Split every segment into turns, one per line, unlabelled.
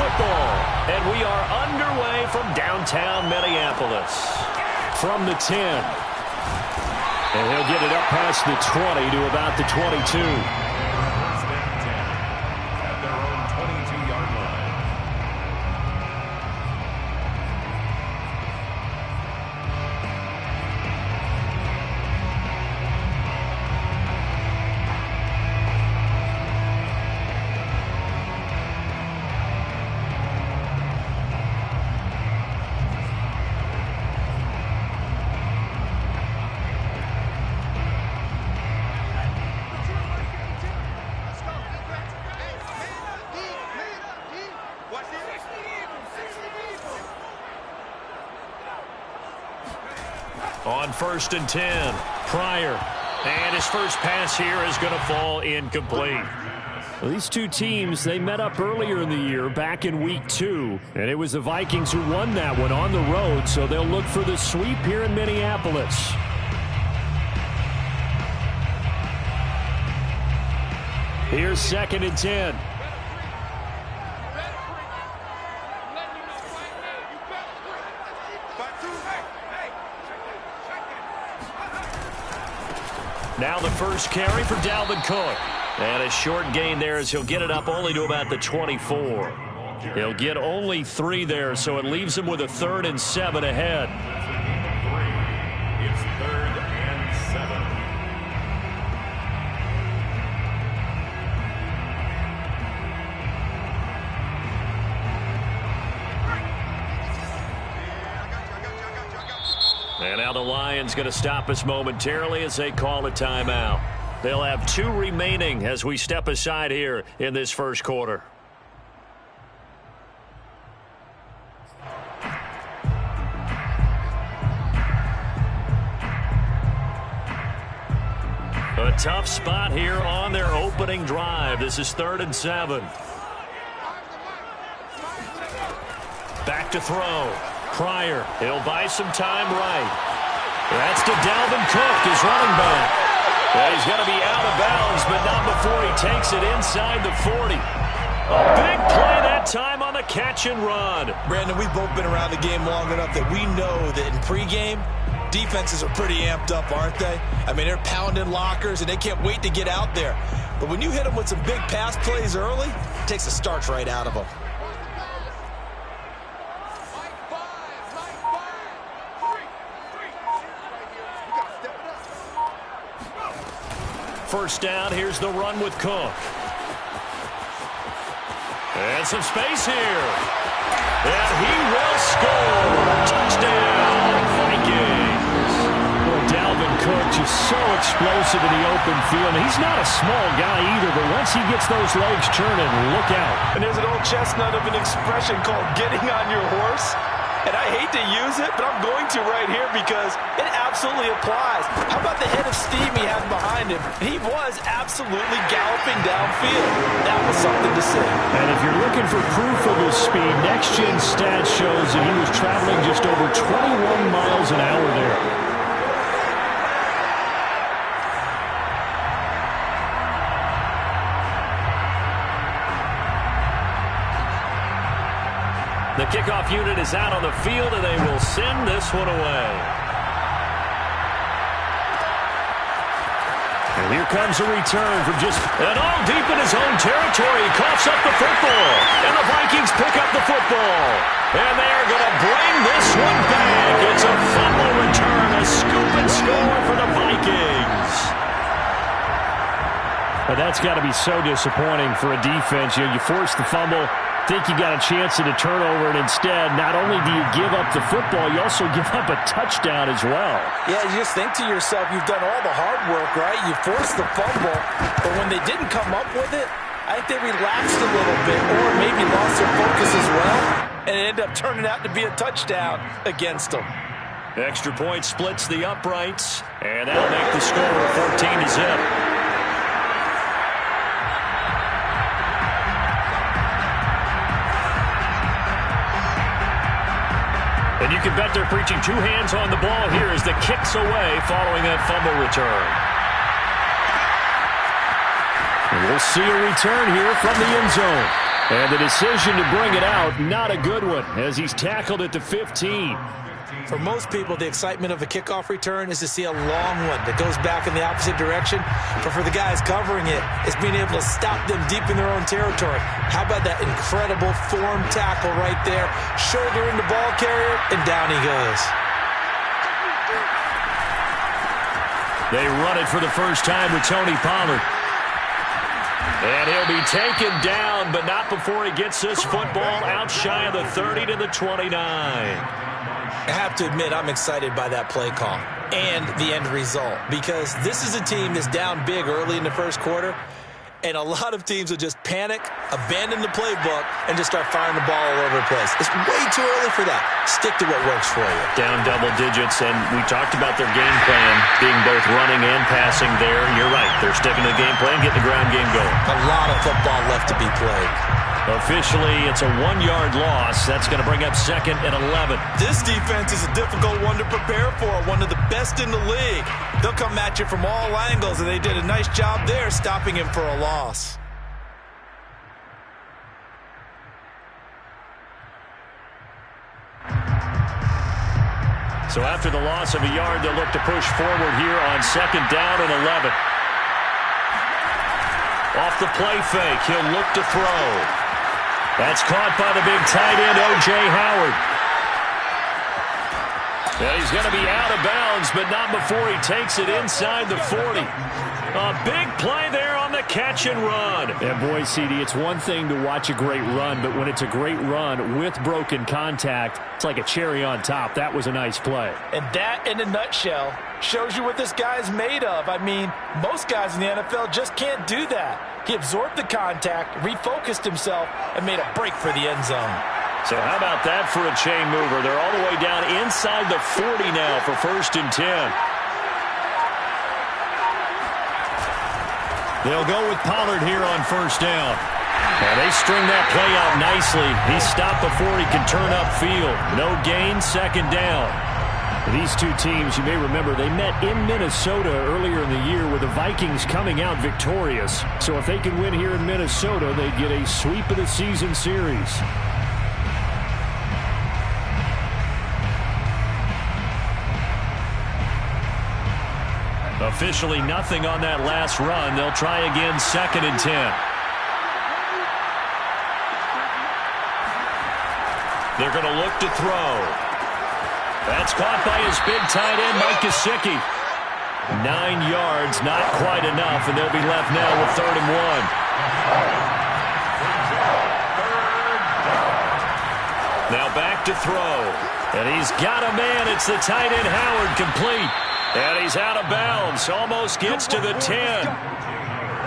football. And we are underway from downtown Minneapolis. From the 10. And he'll get it up past the 20 to about the 22. On 1st and 10, Pryor. And his first pass here is going to fall incomplete. Well, these two teams, they met up earlier in the year, back in week 2. And it was the Vikings who won that one on the road, so they'll look for the sweep here in Minneapolis. Here's 2nd and 10. Now the first carry for Dalvin Cook. And a short gain there as he'll get it up only to about the 24. He'll get only 3 there, so it leaves him with a 3rd and 7 ahead.
It's 3rd and 7.
And now the Lions going to stop us momentarily as they call a timeout. They'll have 2 remaining as we step aside here in this first quarter. A tough spot here on their opening drive. This is 3rd and 7. Back to throw. Pryor, he'll buy some time right. That's to Dalvin Cook, his running back. Well, he's going to be out of bounds, but not before he takes it inside the 40. A big play that time on the catch and run.
Brandon, we've both been around the game long enough that we know that in pregame, defenses are pretty amped up, aren't they? I mean, they're pounding lockers, and they can't wait to get out there. But when you hit them with some big pass plays early, it takes the starch right out of them.
First down, here's the run with Cook. And some space here. And he will score. Touchdown, Vikings. Well, Dalvin Cook just so explosive in the open field. And he's not a small guy either, but once he gets those legs churning, look out.
And there's an old chestnut of an expression called getting on your horse. And I hate to use it, but I'm going to right here because it absolutely applies. How about the head of steam he had behind him? He was absolutely galloping downfield. That was something to see.
And if you're looking for proof of his speed, Next Gen Stats shows that he was traveling just over 21 miles an hour there. The kickoff unit is out on the field, and they will send this one away. And here comes a return from just and all deep in his own territory. He coughs up the football, and the Vikings pick up the football. And they are going to bring this one back. It's a fumble return, a scoop and score for the Vikings. But that's got to be so disappointing for a defense. You know, you force the fumble, think you got a chance at a turnover, and instead, not only do you give up the football, you also give up a touchdown as well.
Yeah, you just think to yourself, you've done all the hard work, right? You forced the fumble, but when they didn't come up with it, I think they relaxed a little bit or maybe lost their focus as well, and it ended up turning out to be a touchdown against them.
Extra point splits the uprights, and that'll make the score 14-0. And you can bet they're preaching 2 hands on the ball here as the kick's away following that fumble return. And we'll see a return here from the end zone. And the decision to bring it out, not a good one, as he's tackled at the 15.
For most people, the excitement of a kickoff return is to see a long one that goes back in the opposite direction. But for the guys covering it, it's being able to stop them deep in their own territory. How about that incredible form tackle right there? Shouldering the ball carrier, and down he goes.
They run it for the first time with Tony Pollard. And he'll be taken down, but not before he gets this football out shy of the 30 to the 29.
I have to admit, I'm excited by that play call and the end result, because this is a team that's down big early in the first quarter, and a lot of teams will just panic, abandon the playbook, and just start firing the ball all over the place. It's way too early for that. Stick to what works for you.
Down double digits, and we talked about their game plan being both running and passing there. You're right. They're sticking to the game plan, getting the ground game going.
A lot of football left to be played.
Officially, it's a 1-yard loss. That's going to bring up 2nd and 11.
This defense is a difficult one to prepare for, one of the best in the league. They'll come at you from all angles, and they did a nice job there stopping him for a loss.
So after the loss of a yard, they'll look to push forward here on 2nd down and 11. Off the play fake, he'll look to throw. That's caught by the big tight end, O.J. Howard. And he's going to be out of bounds, but not before he takes it inside the 40. A big play there on the catch and run.
Yeah, boy, CD, it's one thing to watch a great run, but when it's a great run with broken contact, it's like a cherry on top. That was a nice play.
And that, in a nutshell, shows you what this guy's made of. I mean, most guys in the NFL just can't do that. He absorbed the contact, refocused himself, and made a break for the end zone.
So how about that for a chain mover? They're all the way down inside the 40 now for 1st and 10. They'll go with Pollard here on 1st down. Now they string that play out nicely. He stopped before he can turn upfield. No gain, 2nd down. These two teams, you may remember, they met in Minnesota earlier in the year with the Vikings coming out victorious. So if they can win here in Minnesota, they'd get a sweep of the season series. Officially nothing on that last run. They'll try again 2nd and 10. They're going to look to throw. That's caught by his big tight end, Mike Gesicki. 9 yards, not quite enough, and they'll be left now with 3rd and 1. Now back to throw. And he's got a man. It's the tight end, Howard, complete. And he's out of bounds. Almost gets to the 10.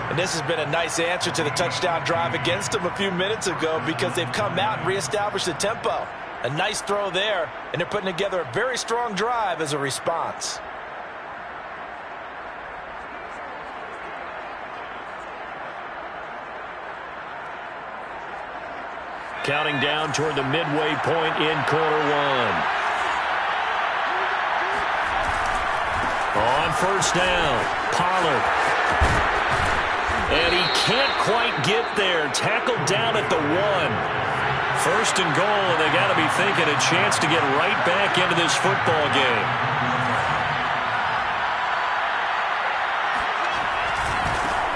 And this has been a nice answer to the touchdown drive against them a few minutes ago, because they've come out and reestablished the tempo. A nice throw there, and they're putting together a very strong drive as a response.
Counting down toward the midway point in quarter 1. On 1st down, Pollard. And he can't quite get there. Tackled down at the 1. 1st and goal, and they got to be thinking a chance to get right back into this football game.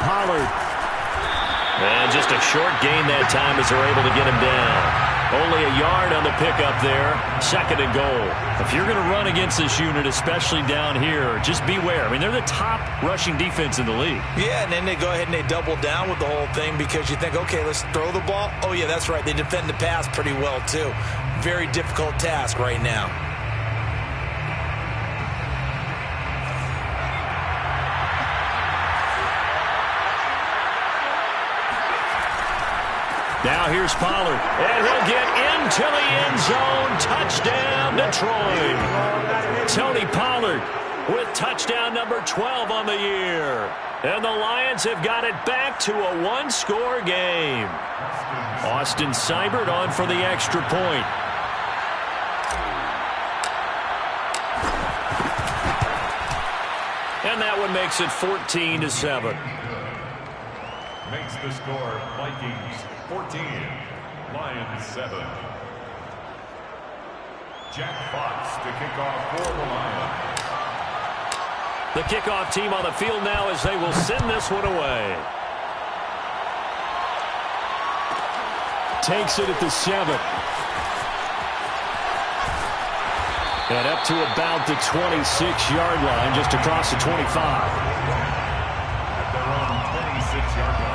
Pollard.
And just a short gain that time as they're able to get him down. Only a yard on the pickup there. 2nd and goal. If you're going to run against this unit, especially down here, just beware. I mean, they're the top rushing defense in the league.
Yeah, and then they go ahead and they double down with the whole thing, because you think, okay, let's throw the ball. Oh, yeah, that's right. They defend the pass pretty well, too. Very difficult task right now.
Now here's Pollard, and he'll get into the end zone. Touchdown, Detroit. Tony Pollard with touchdown number 12 on the year. And the Lions have got it back to a 1-score game. Austin Seibert on for the extra point. And that one makes it 14-7.
makes the score Vikings 14, Lions 7. Jack Fox to kick off for the Lions.
The kickoff team on the field now as they will send this one away.
Takes it at the 7. And up to about the 26-yard line, just across the 25.
At their own 26-yard line.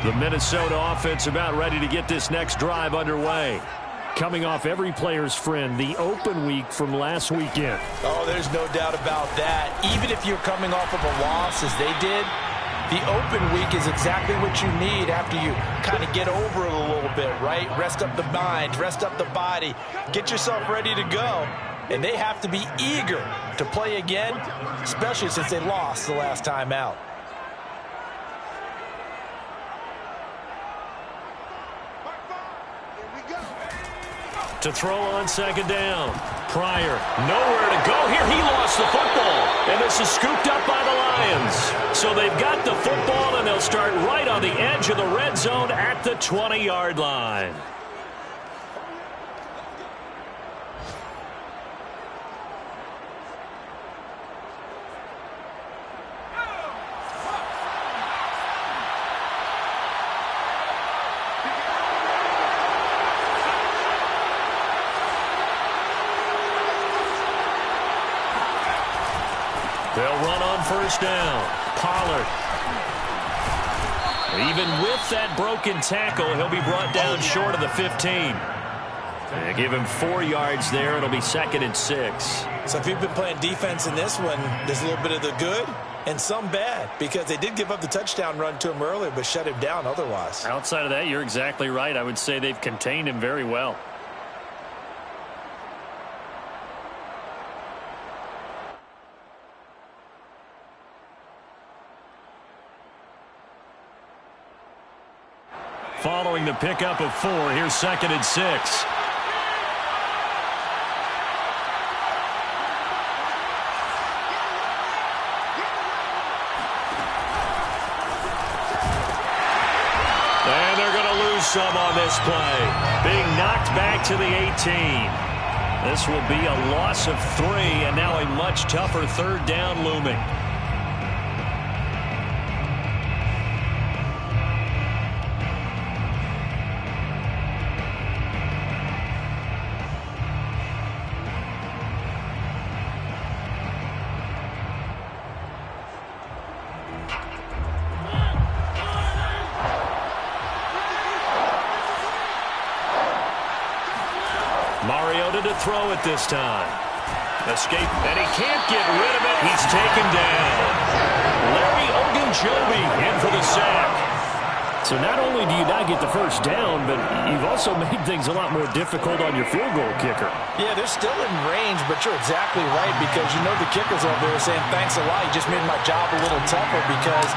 The Minnesota offense about ready to get this next drive underway. Coming off every player's friend, the open week from last weekend.
Oh, there's no doubt about that. Even if you're coming off of a loss as they did, the open week is exactly what you need after you kind of get over it a little bit, right? Rest up the mind, rest up the body, get yourself ready to go. And they have to be eager to play again, especially since they lost the last time out.
To throw on second down. Pryor, nowhere to go here. He lost the football. And this is scooped up by the Lions. So they've got the football, and they'll start right on the edge of the red zone at the 20-yard line. They'll run on first down. Pollard. Even with that broken tackle, he'll be brought down short of the 15. They give him 4 yards there. It'll be 2nd and 6.
So if you've been playing defense in this one, there's a little bit of the good and some bad, because they did give up the touchdown run to him earlier but shut him down otherwise.
Outside of that, you're exactly right. I would say they've contained him very well. Following the pickup of 4, here's 2nd and 6.
And they're going to lose some on this play. Being knocked back to the 18. This will be a loss of 3, and now a much tougher 3rd down looming. To throw it this time. Escape, and he can't get rid of it. He's taken down. Larry Ogunjobi in for the sack.
So not only do you not get the first down, but you've also made things a lot more difficult on your field goal kicker.
Yeah, they're still in range, but you're exactly right, because you know the kicker's over there saying, thanks a lot, you just made my job a little tougher, because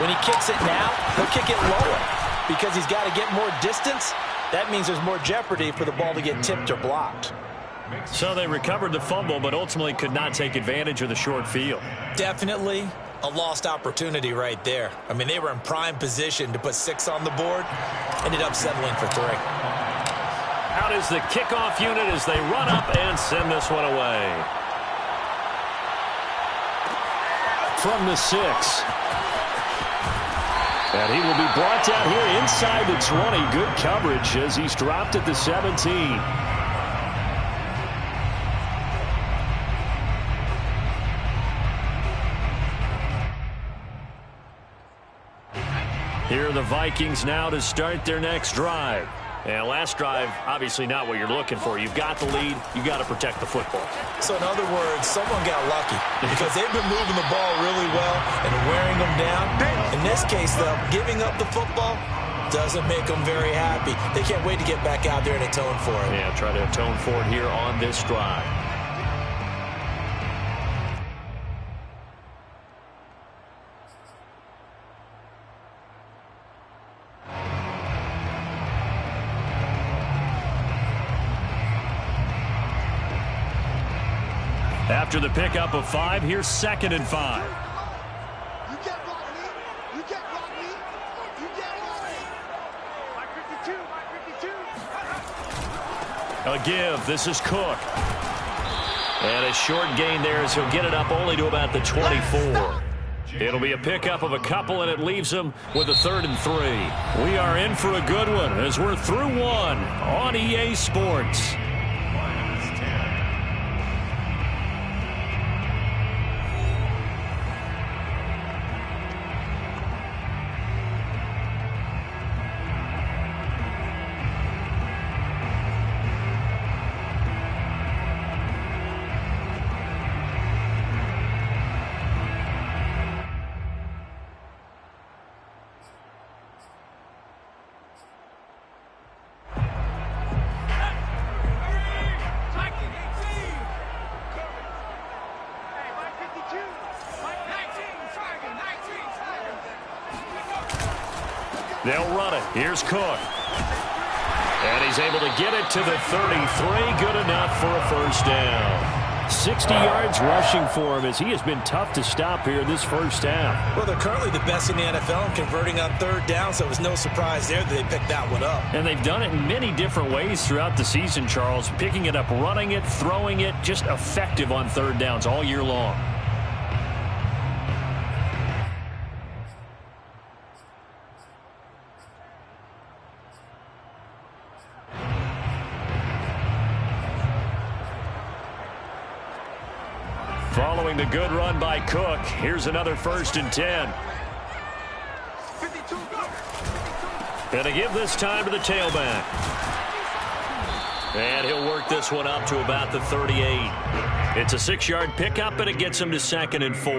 when he kicks it now, he'll kick it lower, because he's got to get more distance. That means there's more jeopardy for the ball to get tipped or blocked.
So they recovered the fumble, but ultimately could not take advantage of the short field.
Definitely a lost opportunity right there. I mean, they were in prime position to put 6 on the board. Ended up settling for 3.
Out is the kickoff unit as they run up and send this one away.
From the 6.
And he will be brought down here inside the 20. Good coverage as he's dropped at the 17. Here are the Vikings now to start their next drive. And last drive, obviously not what you're looking for. You've got the lead. You've got to protect the football.
So in other words, someone got lucky because they've been moving the ball really well and wearing them down. In this case, though, giving up the football doesn't make them very happy. They can't wait to get back out there and atone for it.
Yeah, try to atone for it here on this drive. After the pickup of 5, here's 2nd and 5.
You can't block me. You can't block me. You can't block me. My 52, my 52.
A give. This is Cook. And a short gain there as he'll get it up only to about the 24. It'll be a pickup of a couple, and it leaves him with a 3rd and 3. We are in for a good one as we're through one on EA Sports. They'll run it. Here's Cook. And he's able to get it to the 33. Good enough for a first down. 60 yards rushing for him as he has been tough to stop here in this first half.
Well, they're currently the best in the NFL in converting on 3rd down, so it was no surprise there that they picked that one up.
And they've done it in many different ways throughout the season, Charles. Picking it up, running it, throwing it, just effective on 3rd downs all year long. Following the good run by Cook, here's another 1st and 10.
52.
And a give this time to the tailback. And he'll work this one up to about the 38. It's a 6-yard pickup, and it gets him to 2nd and 4.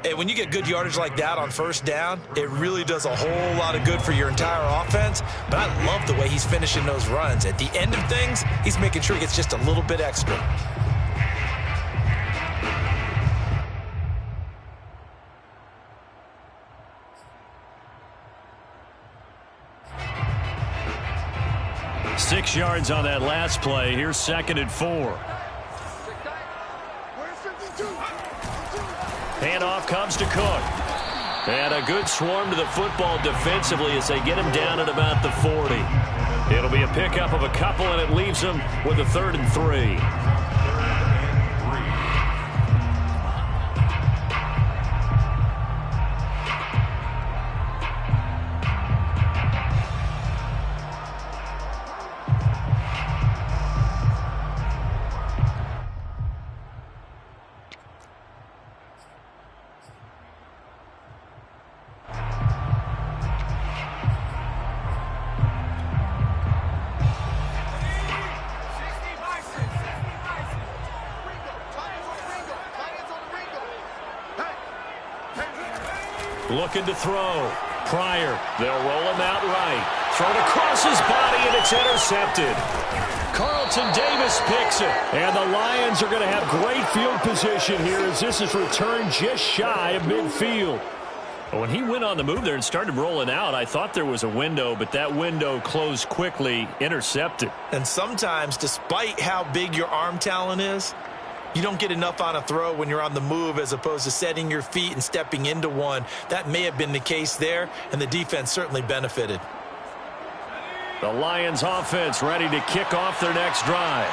Hey, when you get good yardage like that on 1st down, it really does a whole lot of good for your entire offense. But I love the way he's finishing those runs. At the end of things, he's making sure he gets just a little bit extra.
Six yards on that last play. Here's 2nd and 4.
Where's 52?
Handoff comes to Cook. And a good swarm to the football defensively as they get him down at about the 40. It'll be a pickup of a couple, and it leaves him with a 3rd and 3. Looking to throw. Pryor. They'll roll him out right. Thrown across his body, and it's intercepted. Carlton Davis picks it. And the Lions are going to have great field position here as this is returned just shy of midfield. When he went on the move there and started rolling out, I thought there was a window, but that window closed quickly, intercepted.
And sometimes, despite how big your arm talent is, you don't get enough on a throw when you're on the move as opposed to setting your feet and stepping into one. That may have been the case there, and the defense certainly benefited.
The Lions offense ready to kick off their next drive.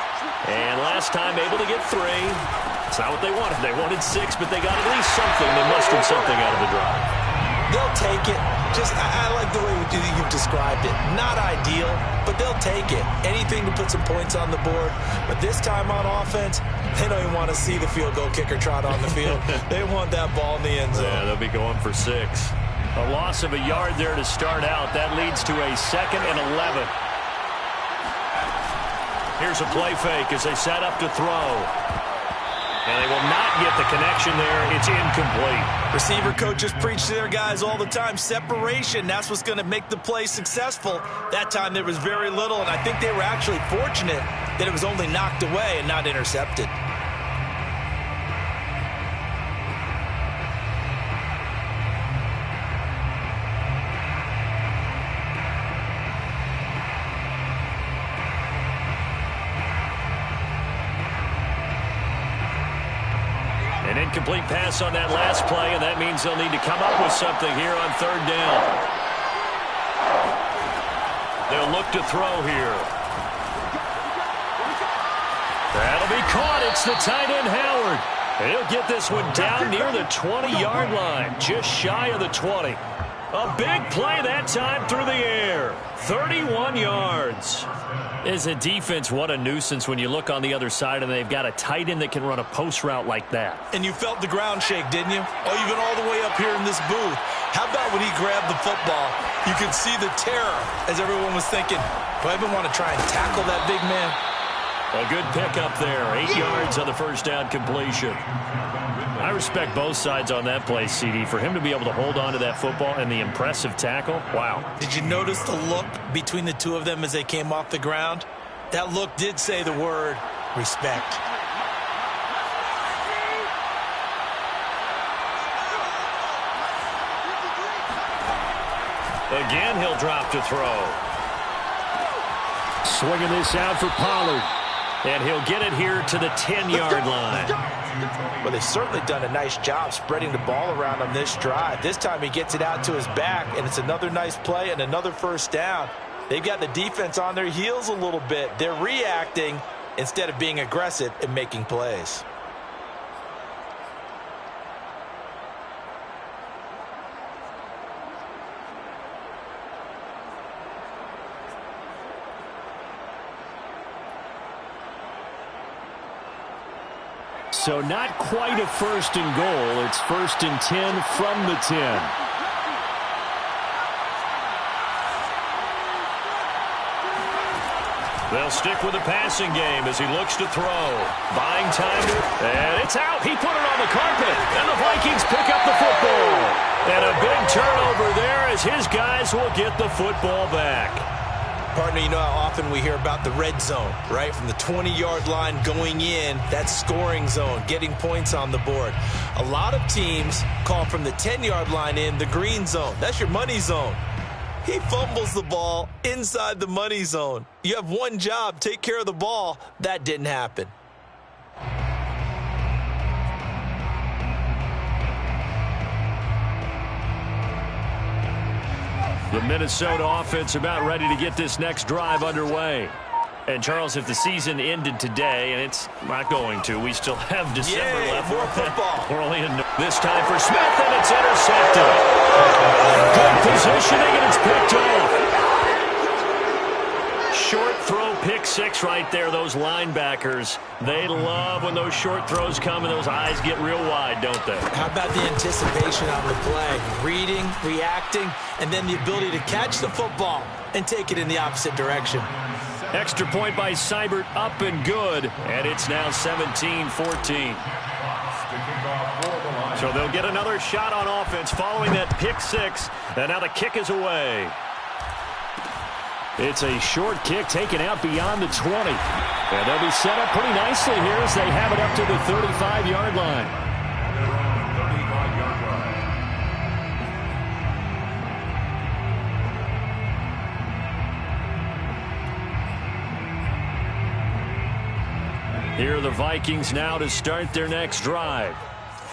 And last time able to get 3. It's not what they wanted. They wanted 6, but they got at least something. They mustered something out of the drive.
They'll take it. I like the way you've described it. Not ideal, but they'll take it. Anything to put some points on the board. But this time on offense, they don't even want to see the field goal kicker trot on the field. They want that ball in the end zone.
Yeah, they'll be going for 6. A loss of a yard there to start out. That leads to a 2nd and 11. Here's a play fake as they set up to throw. And they will not get the connection there. It's incomplete.
Receiver coaches preach to their guys all the time. Separation, that's what's going to make the play successful. That time there was very little, and I think they were actually fortunate that it was only knocked away and not intercepted.
Incomplete pass on that last play, and that means they'll need to come up with something here on third down. They'll look to throw here. That'll be caught. It's the tight end, Howard. And he'll get this one down near the 20-yard line, just shy of the 20. A big play that time through the air. 31 yards. As a defense, what a nuisance when you look on the other side and they've got a tight end that can run a post route like that.
And you felt the ground shake, didn't you? Oh, you've been all the way up here in this booth. How about when he grabbed the football? You could see the terror as everyone was thinking, do I even want to try and tackle that big man?
A good pickup there. 8 yards on the first down completion. I respect both sides on that play, CD. For him to be able to hold on to that football and the impressive tackle, wow.
Did you notice the look between the two of them as they came off the ground? That look did say the word respect.
Again, he'll drop to throw.
Swinging this out for Pollard.
And he'll get it here to the 10-yard line.
Well, they've certainly done a nice job spreading the ball around on this drive. This time he gets it out to his back, and it's another nice play and another first down. They've got the defense on their heels a little bit. They're reacting instead of being aggressive and making plays.
So not quite a first and goal. It's first and 10 from the 10.
They'll stick with the passing game as he looks to throw. Buying time, and it's out. He put it on the carpet, and the Vikings pick up the football. And a big turnover there as his guys will get the football back.
Partner, you know how often we hear about the red zone, right? From the 20-yard line going in, that scoring zone, getting points on the board. A lot of teams call from the 10-yard line in the green zone. That's your money zone. He fumbles the ball inside the money zone. You have one job, take care of the ball. That didn't happen.
The Minnesota offense about ready to get this next drive underway. And, Charles, if the season ended today, and it's not going to, we still have December left.
More football.
We're only in this time for Smith, and it's intercepted. Good positioning, and it's picked off. Short throw, pick six right there. Those linebackers, they love when those short throws come and those eyes get real wide, don't they?
How about the anticipation on the play? Reading, reacting, and then the ability to catch the football and take it in the opposite direction.
Extra point by Seibert, up and good, and it's now 17-14. So they'll get another shot on offense following that pick six, and now the kick is away.
It's a short kick taken out beyond the 20. And they'll be set up pretty nicely here as they have it up to the 35-yard line. Here are the Vikings now to start their next drive.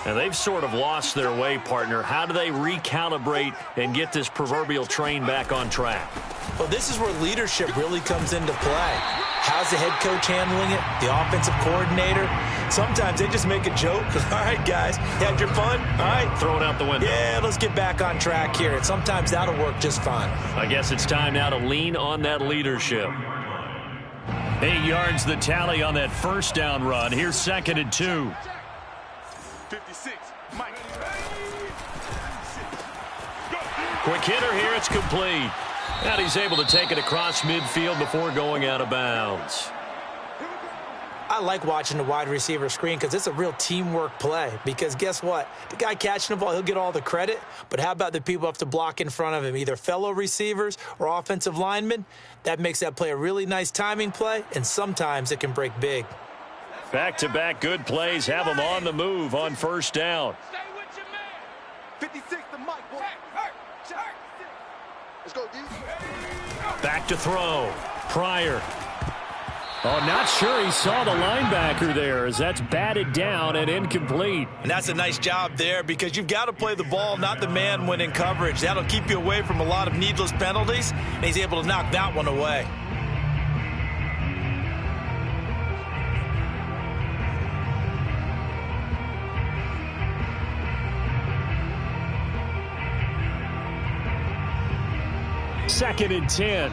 And they've sort of lost their way, partner. How do they recalibrate and get this proverbial train back on track?
Well, this is where leadership really comes into play. How's the head coach handling it? The offensive coordinator? Sometimes they just make a joke. All right, guys, you had your fun? All right.
Throw it out the window.
Yeah, let's get back on track here. And sometimes that'll work just fine.
I guess it's time now to lean on that leadership. 8 yards the tally on that first down run. Here's 2nd and 2.
56, Mike.
Quick hitter here. It's complete. And he's able to take it across midfield before going out of bounds.
I like watching the wide receiver screen because it's a real teamwork play. Because guess what? The guy catching the ball, he'll get all the credit. But how about the people who have to block in front of him, either fellow receivers or offensive linemen? That makes that play a really nice timing play, and sometimes it can break big.
Back-to-back good plays have them on the move on first down.
Stay with your man. 56, the Mike, boy. Let's go, D.
Back to throw. Pryor.
Oh, not sure he saw the linebacker there as that's batted down and incomplete.
And that's a nice job there because you've got to play the ball, not the man when in coverage. That'll keep you away from a lot of needless penalties, and he's able to knock that one away.
Second and 10.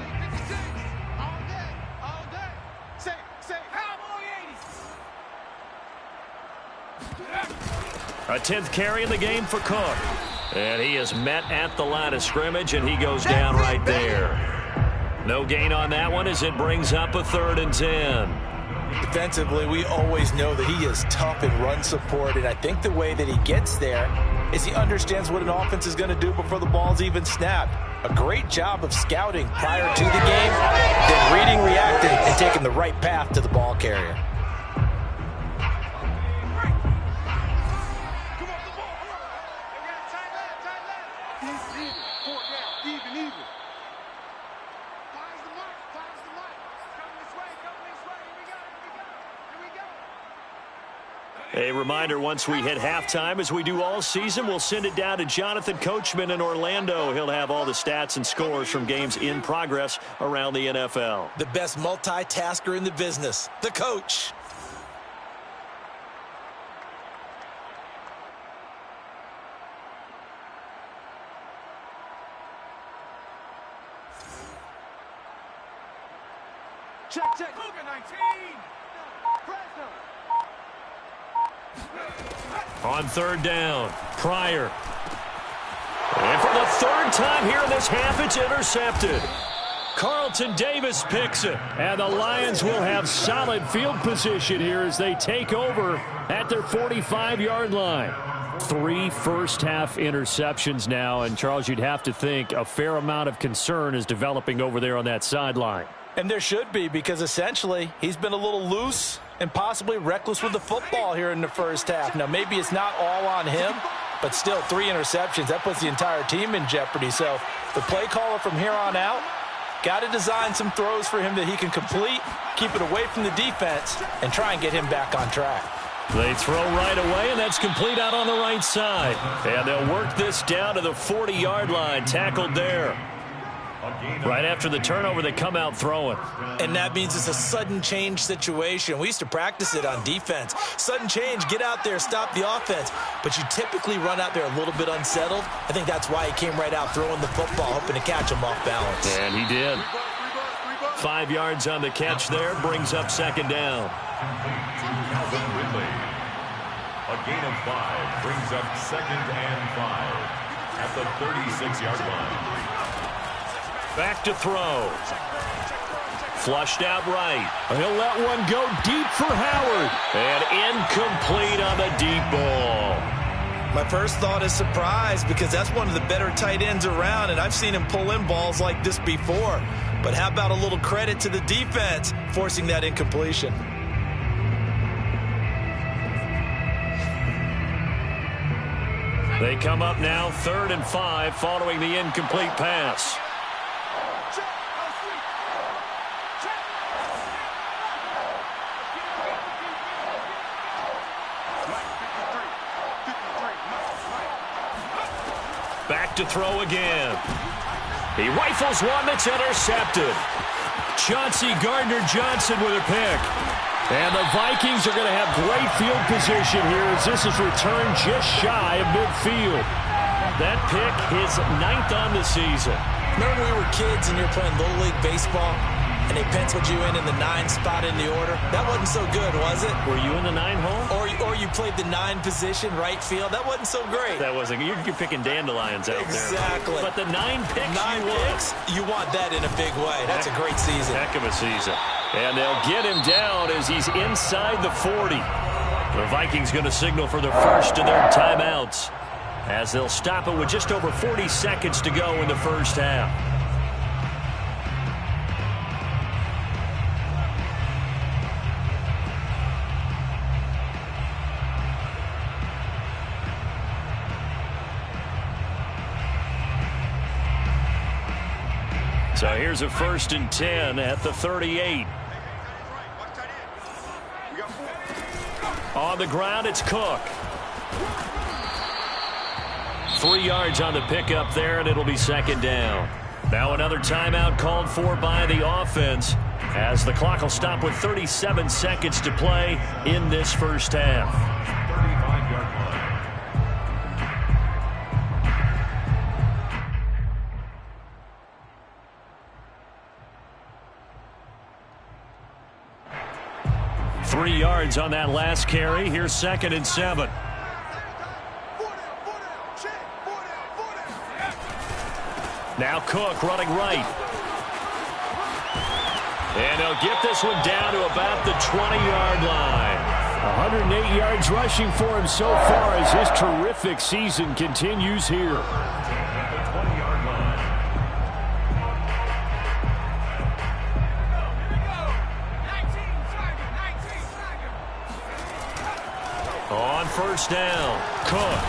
A 10th carry in the game for Cook. And he is met at the line of scrimmage, and he goes down right there. No gain on that one as it brings up a 3rd and 10.
Defensively, we always know that he is tough in run support, and I think the way that he gets there is he understands what an offense is going to do before the ball's even snapped. A great job of scouting prior to the game, then reading, reacting, and taking the right path to the ball carrier.
A reminder, once we hit halftime, as we do all season, we'll send it down to Jonathan Coachman in Orlando. He'll have all the stats and scores from games in progress around the NFL.
The best multitasker in the business, the coach.
Check, check. Cougar 19. Fresno.
On 3rd down, Pryor. And for the 3rd time here in this half, it's intercepted. Carlton Davis picks it.
And the Lions will have solid field position here as they take over at their 45-yard line. 3 first-half interceptions now, and Charles, you'd have to think a fair amount of concern is developing over there on that sideline.
And there should be, because essentially he's been a little loose and possibly reckless with the football here in the first half. Now, maybe it's not all on him, but still 3 interceptions. That puts the entire team in jeopardy. So the play caller from here on out got to design some throws for him that he can complete, keep it away from the defense, and try and get him back on track.
They throw right away, and that's complete out on the right side. And they'll work this down to the 40-yard line, tackled there. Right after the turnover, they come out throwing.
And that means it's a sudden change situation. We used to practice it on defense. Sudden change, get out there, stop the offense. But you typically run out there a little bit unsettled. I think that's why he came right out throwing the football, hoping to catch him off balance.
And he did. 5 yards on the catch there, brings up 2nd down.
Calvin Ridley. A gain of 5 brings up 2nd and 5 at the 36-yard line.
Back to throw. Flushed out right.
He'll let one go deep for Howard.
And incomplete on the deep ball.
My first thought is surprise, because that's one of the better tight ends around, and I've seen him pull in balls like this before. But how about a little credit to the defense forcing that incompletion?
They come up now 3rd and 5 following the incomplete pass. Back to throw again. He rifles one that's intercepted. Chauncey Gardner-Johnson with a pick. And the Vikings are going to have great field position here as this is returned just shy of midfield. That pick, his 9th on the season.
Remember when we were kids and you were playing Little League Baseball and they penciled you in the 9 spot in the order? That wasn't so good, was it?
Were you in the 9 hole?
Or you played the 9 position, right field? That wasn't so great.
That wasn't. You're picking dandelions out there.
Exactly.
But the 9 picks
9 picks, you want that in a big way. That's a great season.
Heck of a season. And they'll get him down as he's inside the 40. The Vikings going to signal for the first of their timeouts as they'll stop it with just over 40 seconds to go in the first half. So here's a 1st and 10 at the 38. On the ground, it's Cook. 3 yards on the pickup there, and it'll be second down. Now another timeout called for by the offense, as the clock will stop with 37 seconds to play in this first half.
35-yard line.
Three yards on that last carry. Here's second and 7. Now Cook running right. And he'll get this one down to about the 20-yard line.
108 yards rushing for him so far as his terrific season continues here.
At the 20-yard line.
On first down, Cook.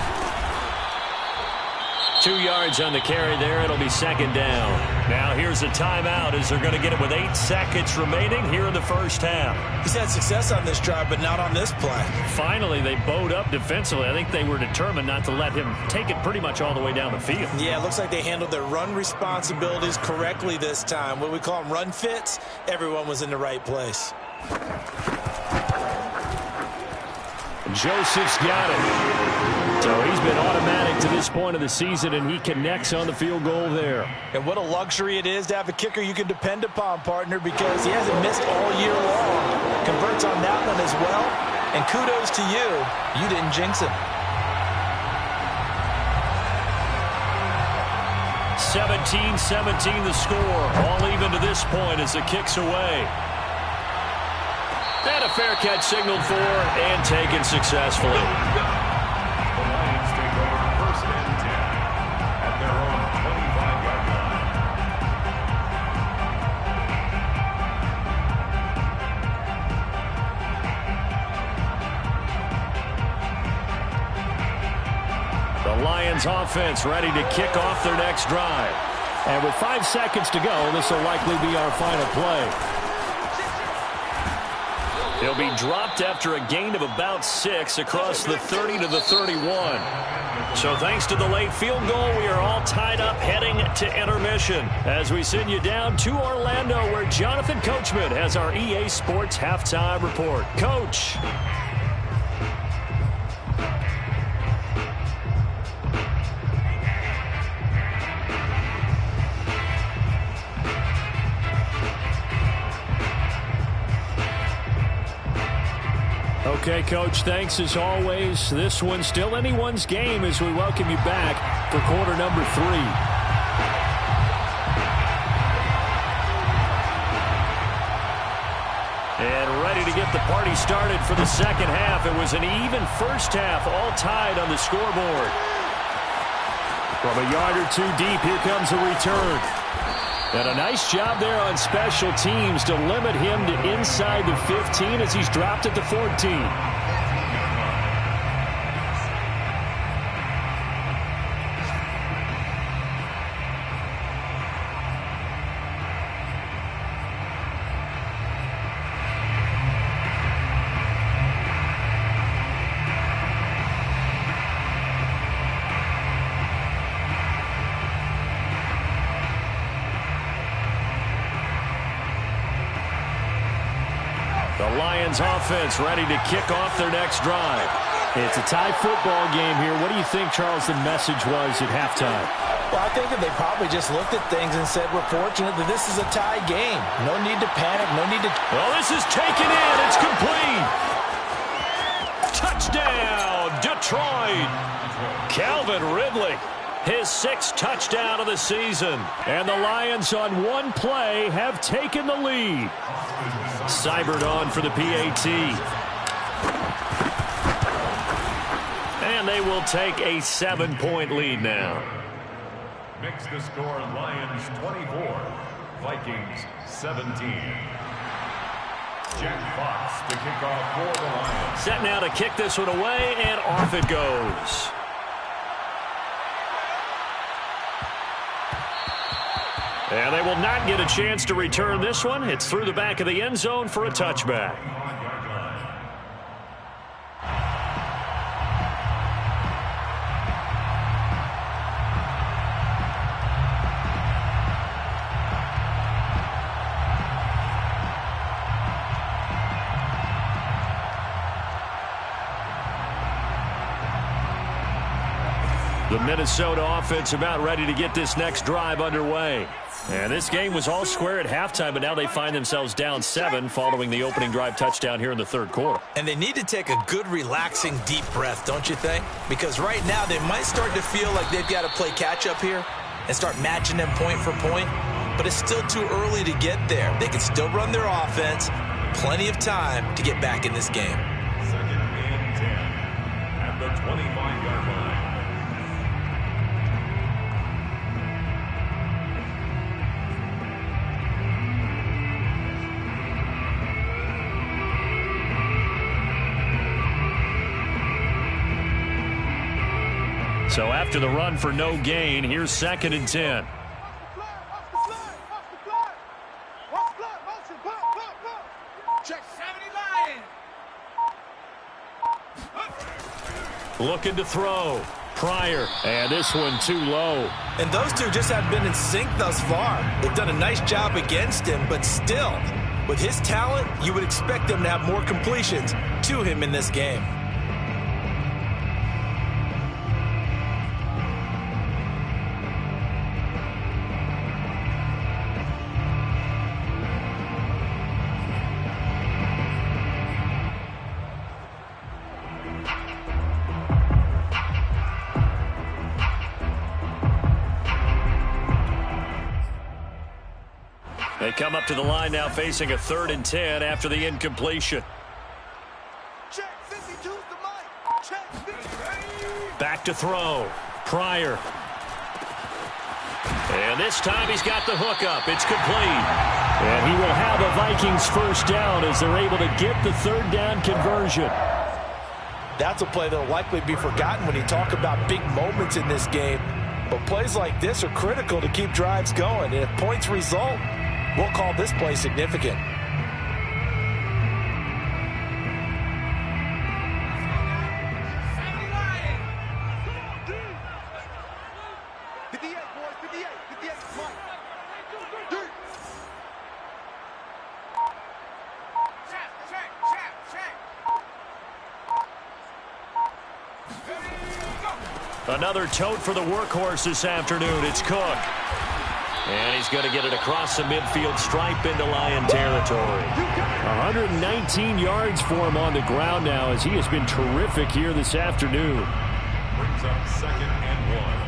2 yards on the carry there. It'll be second down. Now here's a timeout as they're going to get it with 8 seconds remaining here in the first half.
He's had success on this drive, but not on this play.
Finally, they bowed up defensively. I think they were determined not to let him take it pretty much all the way down the field.
Yeah, it looks like they handled their run responsibilities correctly this time. What we call them run fits, everyone was in the right place.
Joseph's got it. So he's been automatic to this point of the season, and he connects on the field goal there.
And what a luxury it is to have a kicker you can depend upon, partner, because he hasn't missed all year long. Converts on that one as well. And kudos to you. You didn't jinx him.
17-17 the score. All even to this point as the kick's away. And a fair catch signaled for and taken successfully.
The Lions take over first and 10 at their own 25-yard line.
The Lions offense ready to kick off their next drive.
And with 5 seconds to go, this will likely be our final play.
He'll be dropped after a gain of about 6 across the 30 to the 31. So thanks to the late field goal, we are all tied up heading to intermission as we send you down to Orlando, where Jonathan Coachman has our EA Sports halftime report. Coach.
Okay, Coach, thanks as always. This one's still anyone's game as we welcome you back for quarter number 3.
And ready to get the party started for the second half. It was an even first half, all tied on the scoreboard.
From a yard or two deep, here comes a return. And a nice job there on special teams to limit him to inside the 15 as he's dropped at the 14.
Offense ready to kick off their next drive.
It's a tie football game here. What do you think, Charles, the message was at halftime?
Well, I think that they probably just looked at things and said, we're fortunate that this is a tie game. No need to panic. No need to...
Well, this is taken in. It's complete. Touchdown, Detroit. Calvin Ridley, his 6th touchdown of the season.
And the Lions on one play have taken the lead.
Seibert on for the PAT. And they will take a 7-point lead now.
Makes the score Lions 24, Vikings 17. Jack Fox to kick off for the Lions.
Set now to kick this one away, and off it goes. And they will not get a chance to return this one. It's through the back of the end zone for a touchback.
The Minnesota offense about ready to get this next drive underway. And this game was all square at halftime, but now they find themselves down 7 following the opening drive touchdown here in the third quarter.
And they need to take a good, relaxing, deep breath, don't you think? Because right now they might start to feel like they've got to play catch-up here and start matching them point for point. But it's still too early to get there. They can still run their offense. Plenty of time to get back in this game.
2nd and 10 at the 25-yard line.
So after the run for no gain, here's 2nd and 10. Looking to throw. Pryor, and this one too low.
And those two just haven't been in sync thus far. They've done a nice job against him, but still, with his talent, you would expect them to have more completions to him in this game.
They come up to the line now facing a 3rd and 10 after the incompletion.
Check 52's the mic. Check 50.
Back to throw. Pryor. And this time he's got the hook up. It's complete. And he will have a Vikings first down as they're able to get the 3rd down conversion.
That's a play that will likely be forgotten when you talk about big moments in this game. But plays like this are critical to keep drives going. And if points result, we'll call this play significant.
Another tote for the workhorse this afternoon. It's Cook. And he's going to get it across the midfield stripe into Lion territory. 119 yards for him on the ground now as he has been terrific here this afternoon.
Brings up 2nd and 1.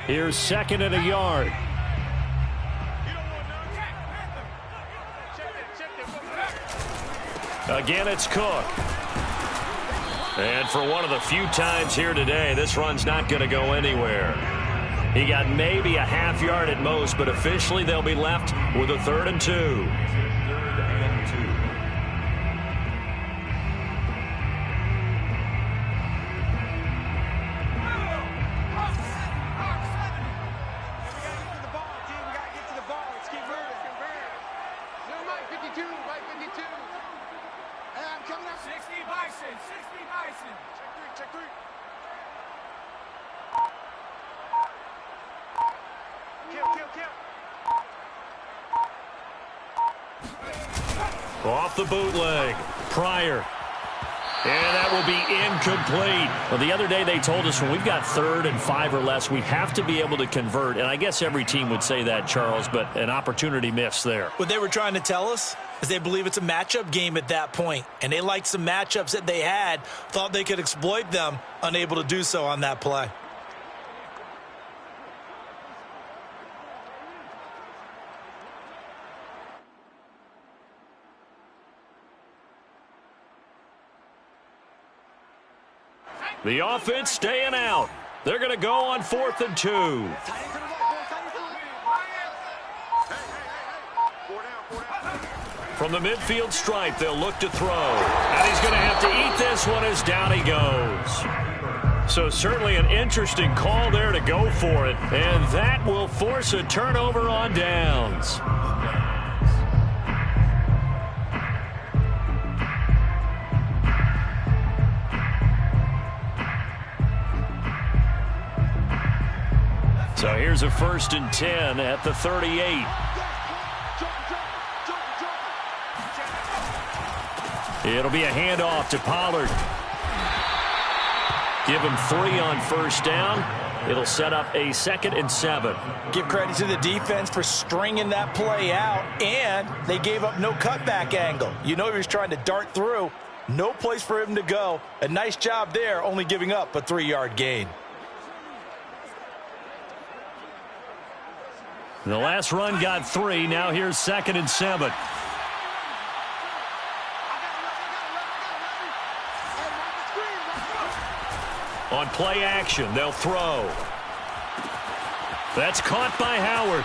Here's 2nd and a yard. Again, it's Cook. And for one of the few times here today, this run's not going to go anywhere. He got maybe a half yard at most, but officially they'll be left with a 3rd and 2.
3rd and 2.
Off the bootleg. Pryor. And that will be incomplete. Well, the other day they told us when we've got 3rd and 5 or less, we have to be able to convert. And I guess every team would say that, Charles, but an opportunity missed there.
What they were trying to tell us is they believe it's a matchup game at that point. And they liked some matchups that they had, thought they could exploit them, unable to do so on that play.
The offense staying out. They're going to go on 4th and 2. From the midfield stripe, they'll look to throw. And he's going to have to eat this one as down he goes. So certainly an interesting call there to go for it. And that will force a turnover on downs. So here's a 1st and 10 at the 38. It'll be a handoff to Pollard. Give him 3 on 1st down. It'll set up a 2nd and 7.
Give credit to the defense for stringing that play out, and they gave up no cutback angle. You know he was trying to dart through. No place for him to go. A nice job there, only giving up a 3-yard gain.
The last run got 3. Now here's 2nd and 7. On play action, they'll throw. That's caught by Howard.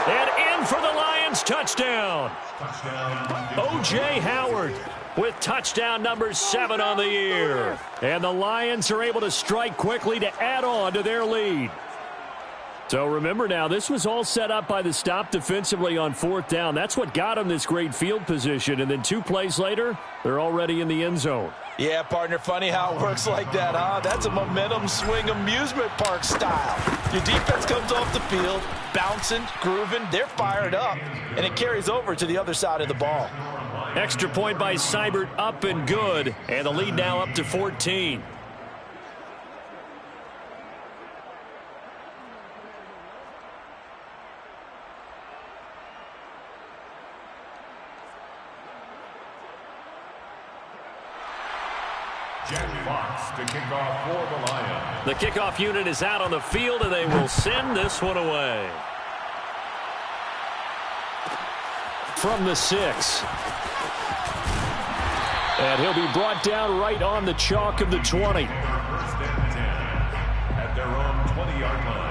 And in for the Lions, touchdown. O.J. Howard with touchdown number 7 on the year. And the Lions are able to strike quickly to add on to their lead. So remember now, this was all set up by the stop defensively on 4th down. That's what got them this great field position. And then 2 plays later, they're already in the end zone.
Yeah, partner, funny how it works like that, huh? That's a momentum swing amusement park style. Your defense comes off the field, bouncing, grooving, they're fired up, and it carries over to the other side of the ball.
Extra point by Seibert, up and good, and the lead now up to 14.
To kick off for the Lions.
The kickoff unit is out on the field, and they will send this one away. From the 6. And he'll be brought down right on the chalk of the 20.
1st and 10 at their own 20-yard line.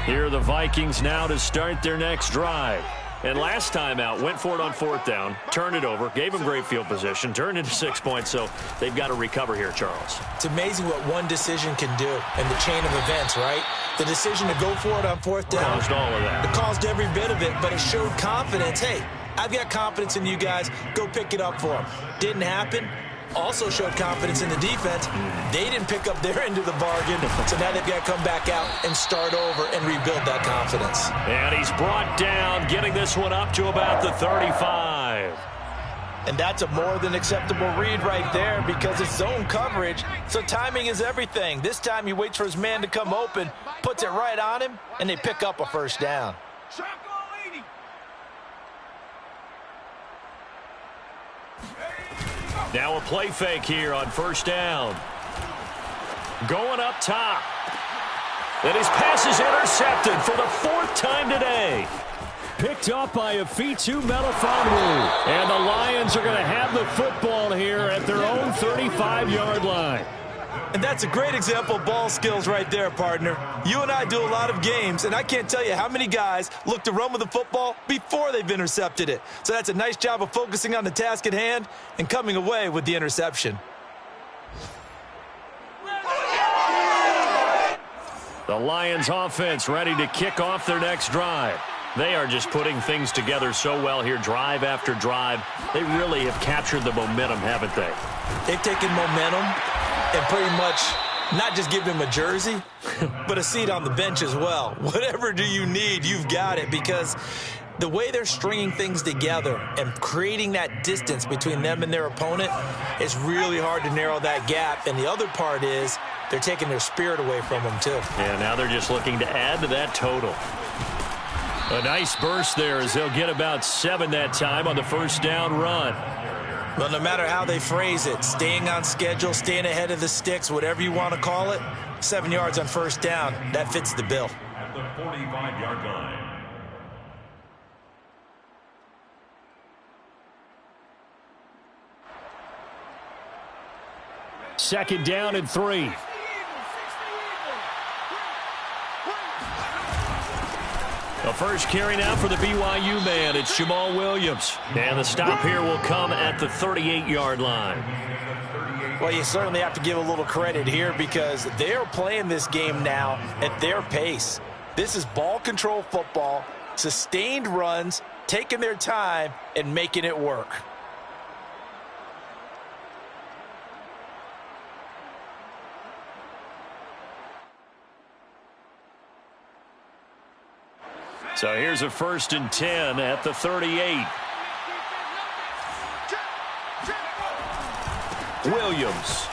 Here are the Vikings now to start their next drive. And last time out, went for it on 4th down, turned it over, gave them great field position, turned into 6 points, so they've got to recover here, Charles.
It's amazing what one decision can do in the chain of events, right? The decision to go for it on 4th down.
Caused all of that.
It caused every bit of it, but it showed confidence. Hey, I've got confidence in you guys. Go pick it up for them. Didn't happen. Also showed confidence in the defense. They didn't pick up their end of the bargain, so now they've got to come back out and start over and rebuild that confidence.
And he's brought down, getting this one up to about the 35.
And that's a more than acceptable read right there because it's zone coverage, so timing is everything. This time he waits for his man to come open, puts it right on him, and they pick up a 1st down.
Now a play fake here on 1st down. Going up top. And his pass is intercepted for the 4th time today. Picked up by Afitu Melifonwu. And the Lions are going to have the football here at their own 35-yard line.
And that's a great example of ball skills right there, partner. You and I do a lot of games, and I can't tell you how many guys look to run with the football before they've intercepted it. So that's a nice job of focusing on the task at hand and coming away with the interception.
The Lions offense ready to kick off their next drive. They are just putting things together so well here, drive after drive. They really have captured the momentum, haven't they?
They've taken momentum and pretty much not just give him a jersey, but a seat on the bench as well. Whatever do you need, you've got it, because the way they're stringing things together and creating that distance between them and their opponent, it's really hard to narrow that gap. And the other part is they're taking their spirit away from them, too.
Yeah, now they're just looking to add to that total. A nice burst there as they'll get about 7 that time on the first down run.
Well, no matter how they phrase it, staying on schedule, staying ahead of the sticks, whatever you want to call it, 7 yards on first down, that fits the bill.
At the 45-yard line.
Second down and 3. The first carry now for the BYU man. It's Jamal Williams. And the stop here will come at the 38-yard line.
Well, you certainly have to give a little credit here because they're playing this game now at their pace. This is ball control football, sustained runs, taking their time, and making it work.
So here's a 1st and 10 at the 38. Williams.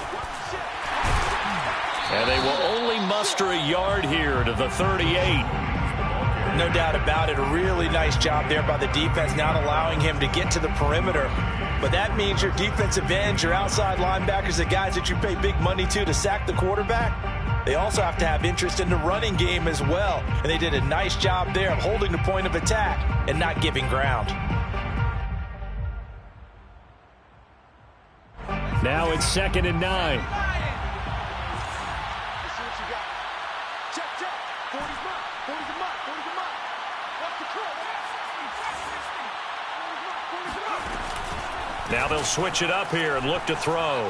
And they will only muster a yard here to the 38.
No doubt about it. A really nice job there by the defense, not allowing him to get to the perimeter. But that means your defensive ends, your outside linebackers, the guys that you pay big money to sack the quarterback, they also have to have interest in the running game as well. And they did a nice job there of holding the point of attack and not giving ground.
Now it's 2nd and 9.
Let's see what you got. Check, check. 40's mine. 40's a mine. 40's a mine. Watch the control. 40's a mine.
Now they'll switch it up here and look to throw.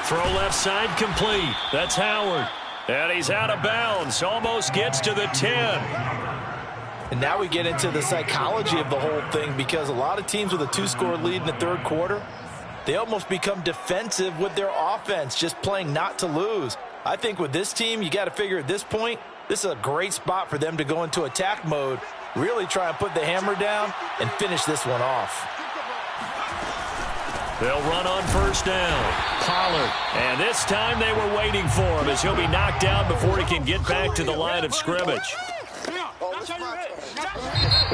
Throw left side complete. That's Howard. And he's out of bounds. Almost gets to the 10.
And now we get into the psychology of the whole thing, because a lot of teams with a 2-score lead in the third quarter, they almost become defensive with their offense, just playing not to lose. I think with this team, you got to figure at this point, this is a great spot for them to go into attack mode, really try and put the hammer down and finish this one off.
They'll run on first down. Pollard. And this time they were waiting for him as he'll be knocked down before he can get back to the line of scrimmage.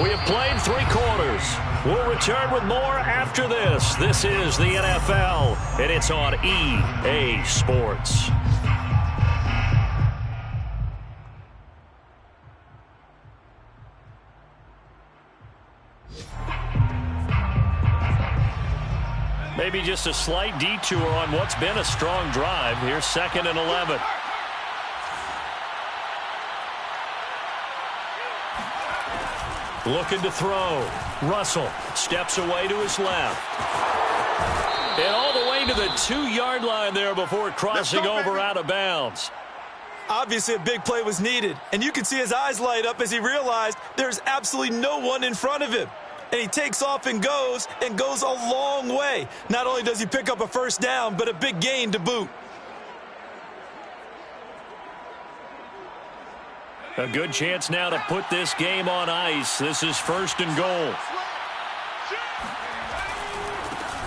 We have played 3 quarters. We'll return with more after this. This is the NFL, and it's on EA Sports. Maybe just a slight detour on what's been a strong drive. Here's 2nd and 11. Looking to throw. Russell steps away to his left. And all the way to the 2-yard line there before crossing over out of bounds.
Obviously, a big play was needed, and you can see his eyes light up as he realized there's absolutely no one in front of him. And he takes off and goes a long way. Not only does he pick up a first down, but a big gain to boot.
A good chance now to put this game on ice. This is 1st and goal.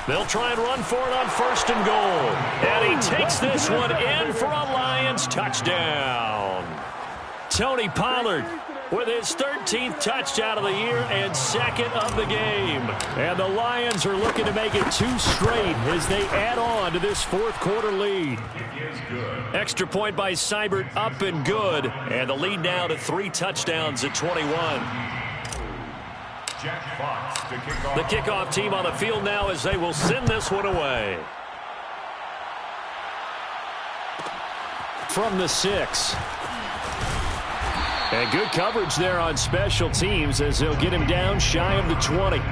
They'll try and run for it on 1st and goal. And he takes this one in for a Lions touchdown. Tony Pollard with his 13th touchdown of the year and 2nd of the game. And the Lions are looking to make it 2 straight as they add on to this 4th quarter lead. Extra point by Seibert, up and good. And the lead now to 3 touchdowns at 21.
Jack Fox to kick off.
The kickoff team on the field now as they will send this one away. From the 6. And good coverage there on special teams as they'll get him down shy of the 20.
At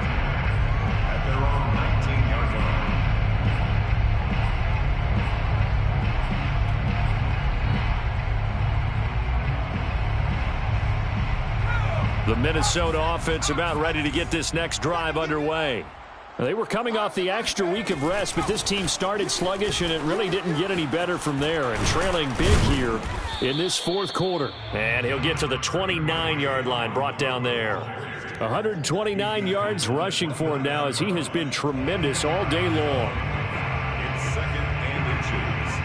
their own 19-yard line.
The Minnesota offense about ready to get this next drive underway. They were coming off the extra week of rest, but this team started sluggish, and it really didn't get any better from there, and trailing big here in this fourth quarter.
And he'll get to the 29-yard line, brought down there.
129 yards rushing for him now, as he has been tremendous all day long.
It's second and inches.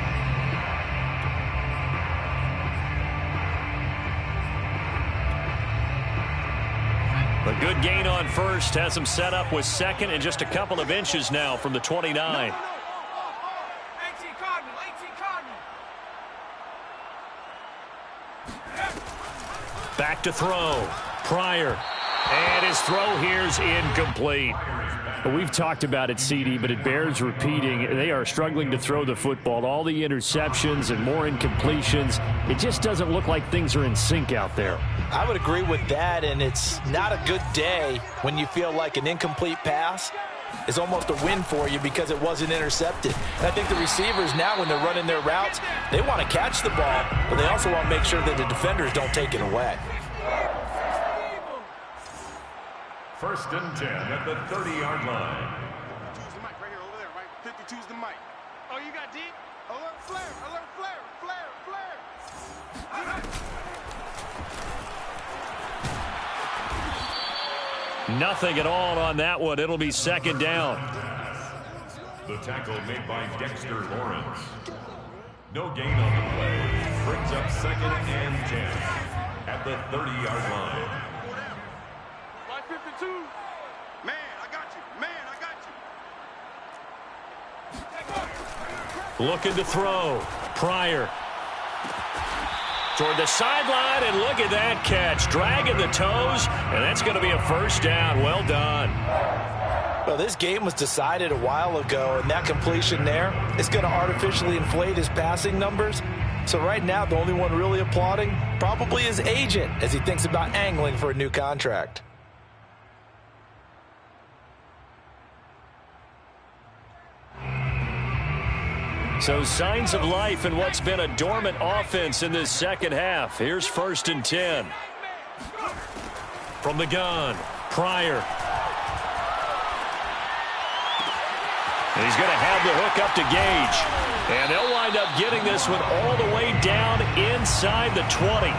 A good gain on first has him set up with second and just a couple of inches now from the 29. Back to throw. Pryor. And his throw here's incomplete.
We've talked about it, CD, but it bears repeating. They are struggling to throw the football. All the interceptions and more incompletions. It just doesn't look like things are in sync out there.
I would agree with that, and it's not a good day when you feel like an incomplete pass is almost a win for you because it wasn't intercepted. And I think the receivers now, when they're running their routes, they want to catch the ball, but they also want to make sure that the defenders don't take it away.
First and 10 at the 30-yard line.
52's the mic right here, over there, right? 52's the mic. Oh, you got deep? Alert flare, alert flare, flare, flare.
Nothing at all on that one. It'll be second down.
The tackle made by Dexter Lawrence. No gain on the play. Brings up second and 10 at the 30-yard line.
Like 52. Man, I got you. Man, I got you.
Looking to throw. Pryor. Toward the sideline, and look at that catch. Dragging the toes, and that's going to be a first down. Well done.
Well, this game was decided a while ago, and that completion there is going to artificially inflate his passing numbers. So right now, the only one really applauding probably his agent as he thinks about angling for a new contract.
So signs of life in what's been a dormant offense in this second half. Here's first and 10.
From the gun, Pryor. And he's going to have the hook up to Gage. And they'll wind up getting this one all the way down inside the 20.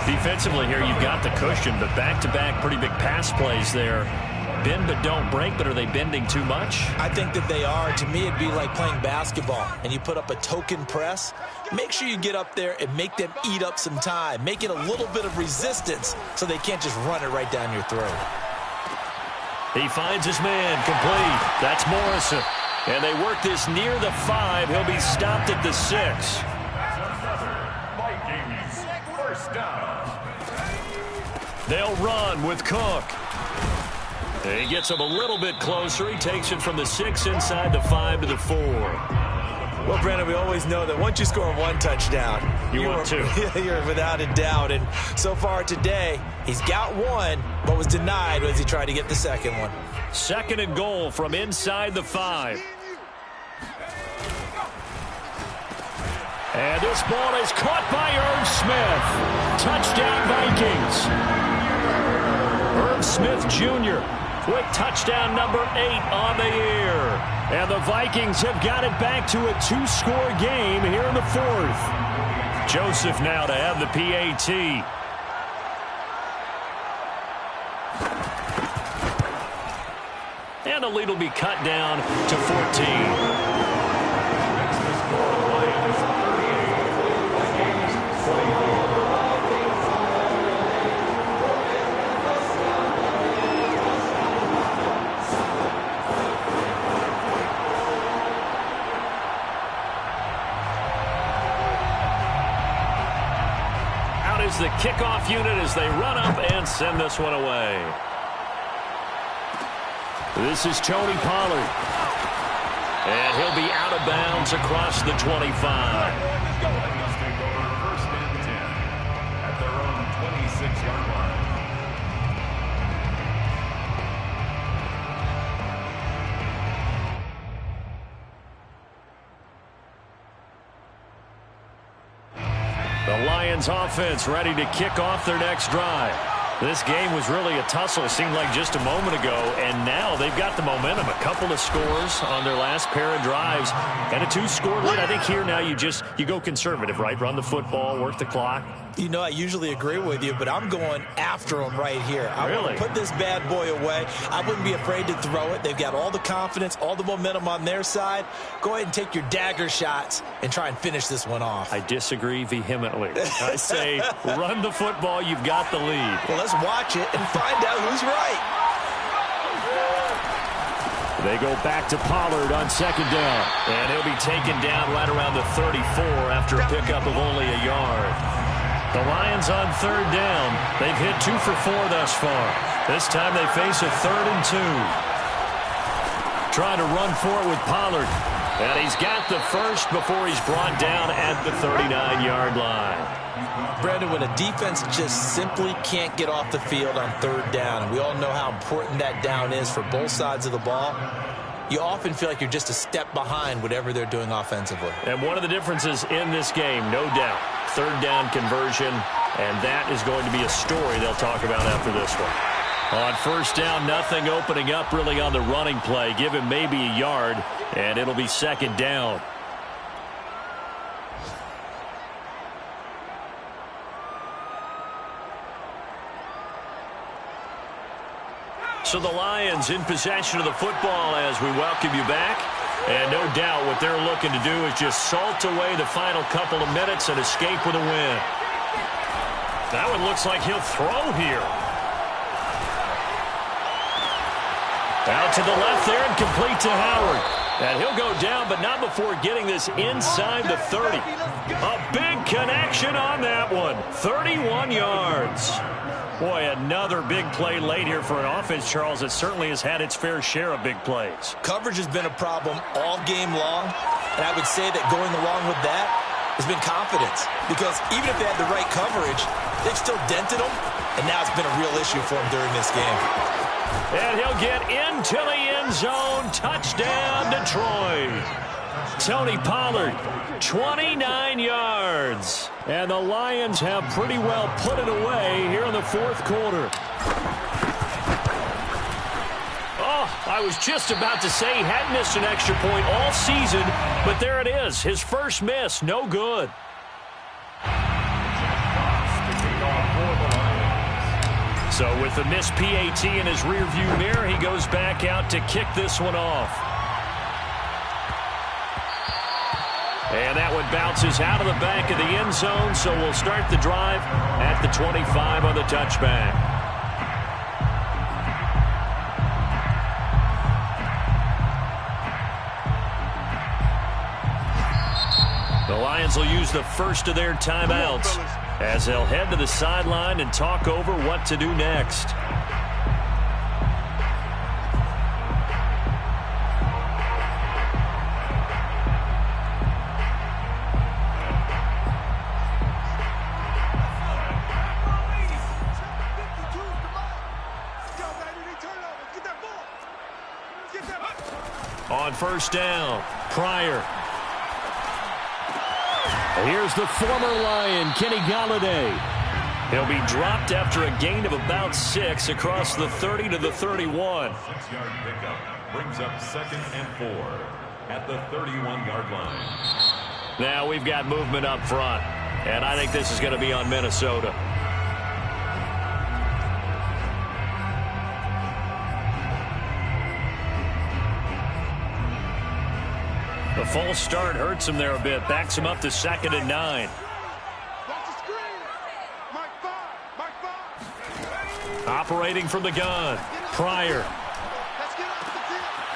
Defensively here, you've got the cushion, but back-to-back pretty big pass plays there. Bend but don't break, but are they bending too much?
I think that they are. To me, it'd be like playing basketball, and you put up a token press. Make sure you get up there and make them eat up some time. Make it a little bit of resistance so they can't just run it right down your throat.
He finds his man, complete. That's Morrison. And they work this near the 5. He'll be stopped at the 6.
Vikings, first down.
They'll run with Cook. And he gets him a little bit closer. He takes it from the 6 inside the 5 to the 4.
Well, Brandon, we always know that once you score one touchdown,
want two.
You're without a doubt. And so far today, he's got one, but was denied as he tried to get the second one.
Second and goal from inside the 5. And this ball is caught by Irv Smith. Touchdown, Vikings. Irv Smith Jr. with touchdown number 8 on the year. And the Vikings have got it back to a 2-score game here in the 4th. Joseph now to have the PAT. And the lead will be cut down to 14. The kickoff unit as they run up and send this one away.
This is Tony Pollard.
And he'll be out of bounds across the 25.
Take over first and 10 at their own 26-yard line.
The Lions offense ready to kick off their next drive.
This game was really a tussle, seemed like just a moment ago, and now they've got the momentum. A couple of scores on their last pair of drives, and a 2-score lead. I think here now you go conservative, right? Run the football, work the clock.
You know, I usually agree with you, but I'm going after them right here. I want to put this bad boy away. I wouldn't be afraid to throw it. They've got all the confidence, all the momentum on their side. Go ahead and take your dagger shots and try and finish this one off.
I disagree vehemently. I say run the football. You've got the lead.
Well, let's watch it and find out who's right.
They go back to Pollard on second down.
And he'll be taken down right around the 34 after a pickup of only a yard.
The Lions on third down. They've hit 2 for 4 thus far. This time they face a 3rd and 2. Trying to run for it with Pollard.
And he's got the first before he's brought down at the 39-yard line.
Brandon, when a defense just simply can't get off the field on third down, and we all know how important that down is for both sides of the ball, you often feel like you're just a step behind whatever they're doing offensively.
And one of the differences in this game, no doubt, third down conversion, and that is going to be a story they'll talk about after this one. On first down, nothing opening up really on the running play. Give him maybe a yard, and it'll be second down. So the Lions in possession of the football as we welcome you back. And no doubt what they're looking to do is just salt away the final couple of minutes and escape with a win. That one looks like he'll throw here. Out to the left there and complete to Howard. And he'll go down, but not before getting this inside the 30. A big connection on that one. 31 yards. Boy, another big play late here for an offense, Charles, that certainly has had its fair share of big plays.
Coverage has been a problem all game long, and I would say that going along with that has been confidence. Because even if they had the right coverage, they've still dented them, and now it's been a real issue for them during this game.
And he'll get into the end zone. Touchdown, Detroit. Tony Pollard, 29 yards. And the Lions have pretty well put it away here in the fourth quarter. Oh, I was just about to say he hadn't missed an extra point all season, but there it is. His first miss, no good. So with the missed PAT in his rearview mirror, he goes back out to kick this one off. And that one bounces out of the back of the end zone, so we'll start the drive at the 25 on the touchback. The Lions will use the first of their timeouts as they'll head to the sideline and talk over what to do next. On first down, Pryor. Here's the former Lion, Kenny Golladay. He'll be dropped after a gain of about 6 across the 30 to the 31.
6-yard pickup brings up 2nd and 4 at the 31-yard line.
Now we've got movement up front, and I think this is going to be on Minnesota. The false start hurts him there a bit. Backs him up to 2nd and 9. Operating from the gun. Pryor.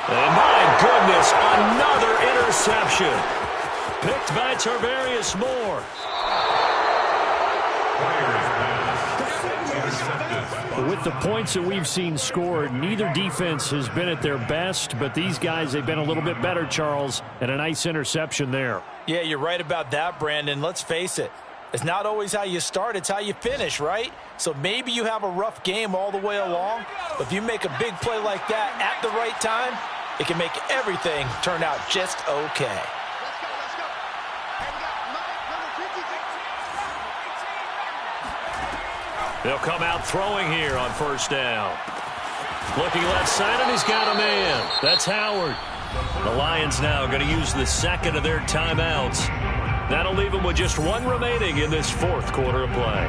And my goodness, another interception. Picked by Tarvarius Moore. With the points that we've seen scored, neither defense has been at their best, but these guys, they've been a little bit better, Charles, and a nice interception there.
Yeah, you're right about that, Brandon. Let's face it. It's not always how you start, it's how you finish, right? So maybe you have a rough game all the way along, but if you make a big play like that at the right time, it can make everything turn out just okay.
They'll come out throwing here on first down. Looking left side, and he's got a man. That's Howard. The Lions now going to use the second of their timeouts. That'll leave them with just one remaining in this fourth quarter of play.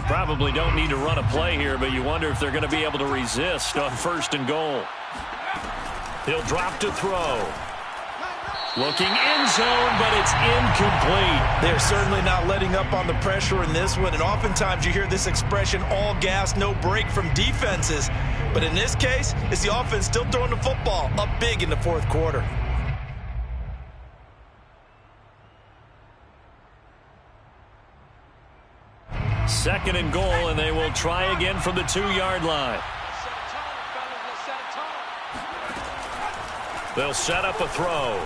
Probably don't need to run a play here, but you wonder if they're going to be able to resist on first and goal. He'll drop to throw. Looking end zone, but it's incomplete.
They're certainly not letting up on the pressure in this one, and oftentimes you hear this expression, all gas, no break from defenses. But in this case, it's the offense still throwing the football up big in the fourth quarter.
Second and goal, and they will try again from the 2-yard line. They'll set up a throw.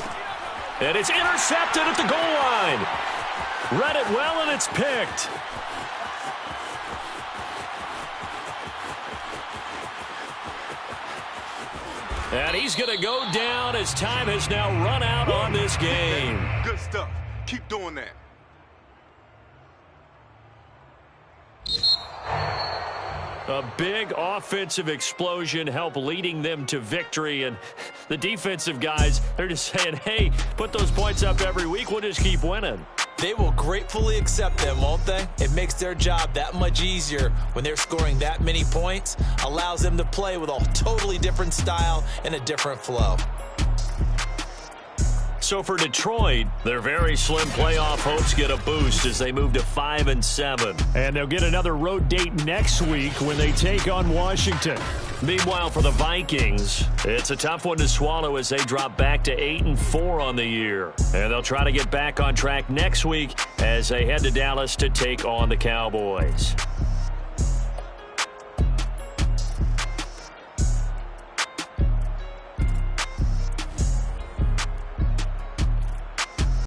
And it's intercepted at the goal line. Read it well, and it's picked. And he's going to go down as time has now run out on this game.
Good stuff. Keep doing that.
A big offensive explosion helped leading them to victory, and the defensive guys, they're just saying, hey, put those points up every week, we'll just keep winning.
They will gratefully accept them, won't they? It makes their job that much easier when they're scoring that many points, allows them to play with a totally different style and a different flow.
So for Detroit, their very slim playoff hopes get a boost as they move to 5-7. And they'll get another road date next week when they take on Washington. Meanwhile, for the Vikings, it's a tough one to swallow as they drop back to 8-4 on the year. And they'll try to get back on track next week as they head to Dallas to take on the Cowboys.